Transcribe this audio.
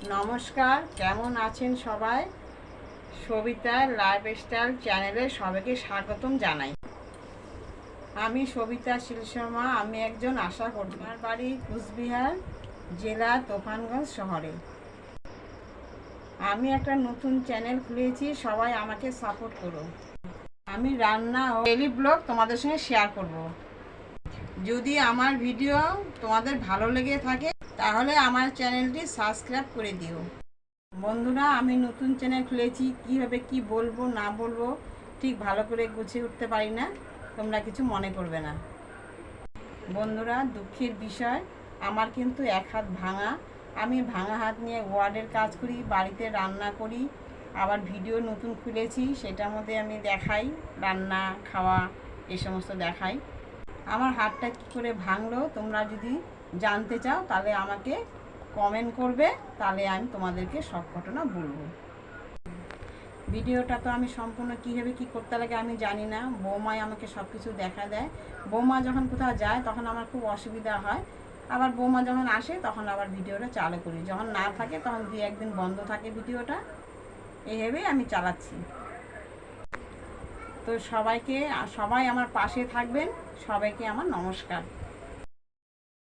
নমস্কার, কেমন আছেন সবাই? সবিতা লাইফস্টাইল চ্যানেলে সবাইকে স্বাগতম জানাই। আমি সবিতা শীল শর্মা। আমি একজন আশা কর্মী। আমার বাড়ি কুচবিহার জেলা তুফানগঞ্জ শহরে। আমি একটা নতুন চ্যানেল খুলেছি, সবাই আমাকে সাপোর্ট করো। আমি রান্না ও ডেইলি ব্লগ তোমাদের সঙ্গে শেয়ার করব। যদি আমার ভিডিও তোমাদের ভালো লেগে থাকে তাহলে আমার চ্যানেলটি সাবস্ক্রাইব করে দিও। বন্ধুরা, আমি নতুন চ্যানেল খুলেছি, কীভাবে কি বলবো না বলবো ঠিক ভালো করে গুছিয়ে উঠতে পারি না, তোমরা কিছু মনে করবে না। বন্ধুরা, দুঃখের বিষয়, আমার কিন্তু এক হাত ভাঙা। আমি ভাঙা হাত নিয়ে ওয়ার্ডের কাজ করি, বাড়িতে রান্না করি, আবার ভিডিও নতুন খুলেছি, সেটার মধ্যে আমি দেখাই রান্না খাওয়া এই সমস্ত দেখাই। আমার হাতটা কী করে ভাঙলো তোমরা যদি জানতে চাও তাহলে আমাকে কমেন্ট করবে, তাহলে আমি তোমাদেরকে সব ঘটনা বলবো। ভিডিওটা তো আমি সম্পূর্ণ কীভাবে কী করতে লাগে আমি জানি না, বৌমাই আমাকে সব কিছু দেখা দেয়। বৌমা যখন কোথাও যায় তখন আমার খুব অসুবিধা হয়, আবার বৌমা যখন আসে তখন আবার ভিডিওটা চালু করি, যখন না থাকে তখন 2-1 দিন বন্ধ থাকে ভিডিওটা। এইভাবেই আমি চালাচ্ছি। তো সবাই আমার পাশে থাকবেন, সবাইকে আমার নমস্কার।